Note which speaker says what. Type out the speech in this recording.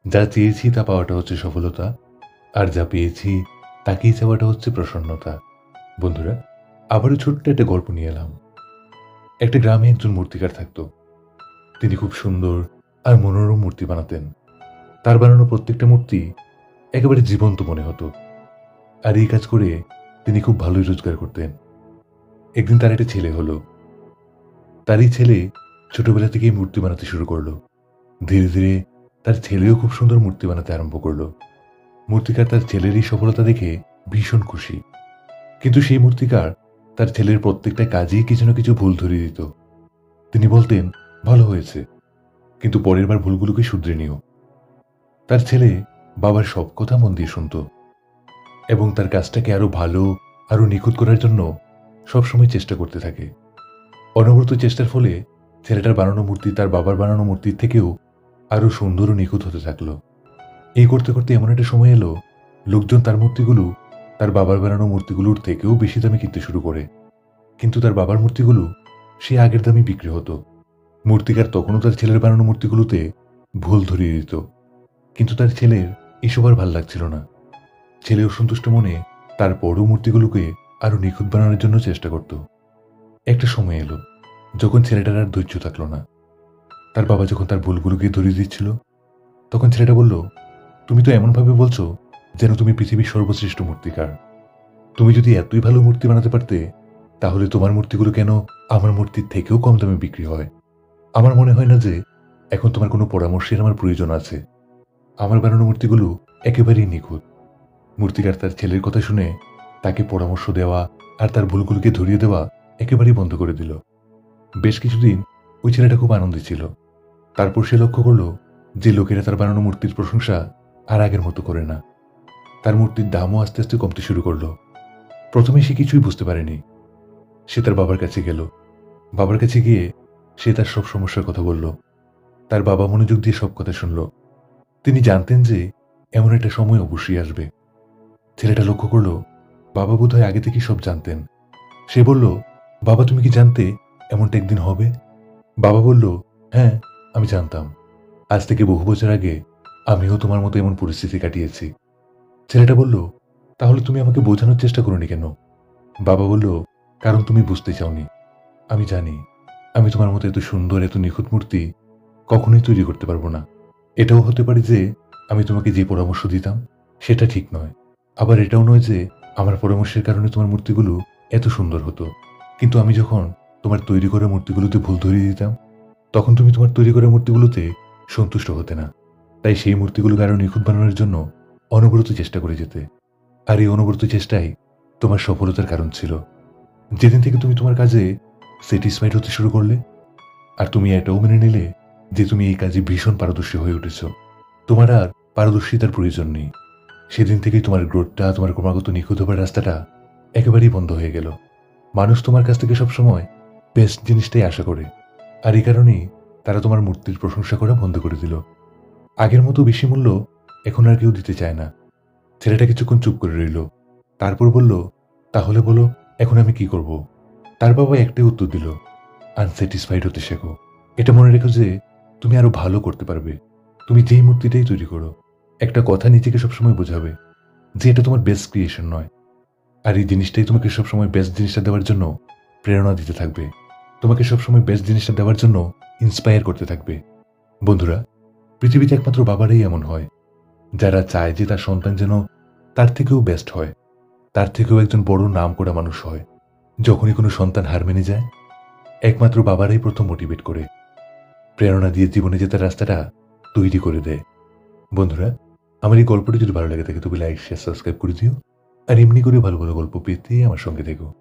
Speaker 1: যা চেয়েছি তা পাওয়াটা হচ্ছে সফলতা, আর যা পেয়েছি তাকেই চাওয়াটা হচ্ছে প্রসন্নতা। বন্ধুরা, আবারও ছোট্ট একটা গল্প নিয়ে এলাম। একটা গ্রামে একজন মূর্তিকার থাকতো। তিনি খুব সুন্দর আর মনোরম মূর্তি বানাতেন। তার বানানো প্রত্যেকটা মূর্তি একেবারে জীবন্ত মনে হতো। আর এই কাজ করে তিনি খুব ভালোই রোজগার করতেন। একদিন তার একটা ছেলে হলো। তার এই ছেলে ছোটবেলা থেকেই মূর্তি বানাতে শুরু করলো। ধীরে ধীরে তার ছেলেও খুব সুন্দর মূর্তি বানাতে আরম্ভ করলো। মূর্তিকার তার ছেলের এই সফলতা দেখে ভীষণ খুশি। কিন্তু সেই মূর্তিকার তার ছেলের প্রত্যেকটা কাজেই কিছু না কিছু ভুল ধরিয়ে দিত। তিনি বলতেন, ভালো হয়েছে, কিন্তু পরের বার ভুলগুলোকে শুধরে নিও। তার ছেলে বাবার সব কথা মন দিয়ে শুনত এবং তার কাজটাকে আরো ভালো, আরো নিখুঁত করার জন্য সবসময় চেষ্টা করতে থাকে। অনবরত চেষ্টার ফলে ছেলেটার বানানো মূর্তি তার বাবার বানানো মূর্তির থেকেও আরো সুন্দর ও নিখুঁত হতে থাকলো। এই করতে করতে এমন একটা সময় এলো, লোকজন তার মূর্তিগুলো তার বাবার বানানো মূর্তিগুলোর থেকেও বেশি দামে কিনতে শুরু করে। কিন্তু তার বাবার মূর্তিগুলো সে আগের দামে বিক্রি হতো। মূর্তিকার তখনও তার ছেলের বানানো মূর্তিগুলোতে ভুল ধরিয়ে দিত। কিন্তু তার ছেলের এসব আর ভাল লাগছিল না। ছেলে অসন্তুষ্ট মনে তার বড় মূর্তিগুলোকে আরো নিখুঁত বানানোর জন্য চেষ্টা করত। একটা সময় এলো যখন ছেলেটার আর ধৈর্য থাকলো না। তার বাবা যখন তার ভুলগুলোকে ধরিয়ে দিচ্ছিল, তখন ছেলেটা বলল, তুমি তো এমনভাবে বলছো যেন তুমি পৃথিবীর সর্বশ্রেষ্ঠ মূর্তিকার। তুমি যদি এতই ভালো মূর্তি বানাতে পারতে, তাহলে তোমার মূর্তিগুলো কেন আমার মূর্তির থেকেও কম দামে বিক্রি হয়? আমার মনে হয় না যে এখন তোমার কোনো পরামর্শের আমার প্রয়োজন আছে। আমার বানানো মূর্তিগুলো একেবারেই নিখুঁত। মূর্তিকার তার ছেলের কথা শুনে তাকে পরামর্শ দেওয়া আর তার ভুলগুলোকে ধরিয়ে দেওয়া একেবারেই বন্ধ করে দিল। বেশ কিছুদিন ওই ছেলেটা খুব আনন্দে ছিল। তারপর সে লক্ষ্য করলো যে লোকেরা তার বানানো মূর্তির প্রশংসা আর আগের মতো করে না। তার মূর্তির দামও আস্তে আস্তে কমতে শুরু করলো। প্রথমে সে কিছুই বুঝতে পারেনি। সে তার বাবার কাছে গেল। বাবার কাছে গিয়ে সে তার সব সমস্যার কথা বলল। তার বাবা মনোযোগ দিয়ে সব কথা শুনল। তিনি জানতেন যে এমন একটা সময় অবশ্যই আসবে। ছেলেটা লক্ষ্য করল বাবা বোধহয় আগে থেকেই সব জানতেন। সে বলল, বাবা তুমি কি জানতে এমনটা একদিন হবে? বাবা বলল, হ্যাঁ, আমি জানতাম। আজ থেকে বহু বছর আগে আমিও তোমার মতো এমন পরিস্থিতি কাটিয়েছি। ছেলেটা বলল, তাহলে তুমি আমাকে বোঝানোর চেষ্টা করোনি কেন? বাবা বলল, কারণ তুমি বুঝতে চাওনি। আমি জানি আমি তোমার মতো এত সুন্দর এত নিখুঁত মূর্তি কখনোই তৈরি করতে পারবো না। এটাও হতে পারে যে আমি তোমাকে যে পরামর্শ দিতাম সেটা ঠিক নয়। আবার এটাও নয় যে আমার পরামর্শের কারণে তোমার মূর্তিগুলো এত সুন্দর হতো। কিন্তু আমি যখন তোমার তৈরি করা মূর্তিগুলোতে ভুল ধরিয়ে দিতাম, তখন তুমি তোমার তৈরি করা মূর্তিগুলোতে সন্তুষ্ট হতে না। তাই সেই মূর্তিগুলোকে আরো নিখুঁত বানানোর জন্য অনবরত চেষ্টা করে যেতে। আর এই অনবরত চেষ্টাই তোমার সফলতার কারণ ছিল। যেদিন থেকে তুমি তোমার কাজে স্যাটিসফাইড হতে শুরু করলে, আর তুমি এটাও মেনে নিলে যে তুমি এই কাজে ভীষণ পারদর্শী হয়ে উঠেছ, তোমার আর পারদর্শিতার প্রয়োজন নেই, সেদিন থেকেই তোমার গ্রোথটা, তোমার ক্রমাগত নিখুঁত হবার রাস্তাটা একেবারেই বন্ধ হয়ে গেল। মানুষ তোমার কাছ থেকে সবসময় বেস্ট জিনিসটাই আশা করে। আর এই কারণেই তারা তোমার মূর্তির প্রশংসা করা বন্ধ করে দিল। আগের মতো বেশি মূল্য এখন আর কেউ দিতে চায় না। ছেলেটা কিছুক্ষণ চুপ করে রইল। তারপর বলল, তাহলে বলো, এখন আমি কি করব? তার বাবা একটাই উত্তর দিল, আনস্যাটিসফাইড হতে শেখো। এটা মনে রেখো যে তুমি আরো ভালো করতে পারবে। তুমি যেই মূর্তিটাই তৈরি করো, একটা কথা নিজেকে সবসময় বোঝাবে যে এটা তোমার বেস্ট ক্রিয়েশন নয়। আর এই জিনিসটাই তোমাকে সবসময় বেস্ট জিনিসটা দেওয়ার জন্য প্রেরণা দিতে থাকবে। তোমাকে সবসময় বেস্ট জিনিসটা দেওয়ার জন্য ইন্সপায়ার করতে থাকবে। বন্ধুরা, পৃথিবীতে একমাত্র বাবারাই এমন হয় যারা চায় যে তার সন্তান যেন তার থেকেও বেস্ট হয়, তার থেকেও একজন বড় নাম করা মানুষ হয়। যখনই কোনো সন্তান হার মেনে যায়, একমাত্র বাবারাই প্রথম মোটিভেট করে, প্রেরণা দিয়ে জীবনে জেতার রাস্তাটা তৈরি করে দেয়। বন্ধুরা, আমার এই গল্পটি যদি ভালো লাগে থাকে তবে লাইক, শেয়ার, সাবস্ক্রাইব করে দিও। আর এমনি করে ভালো ভালো গল্প পেতে আমার সঙ্গে থেকো।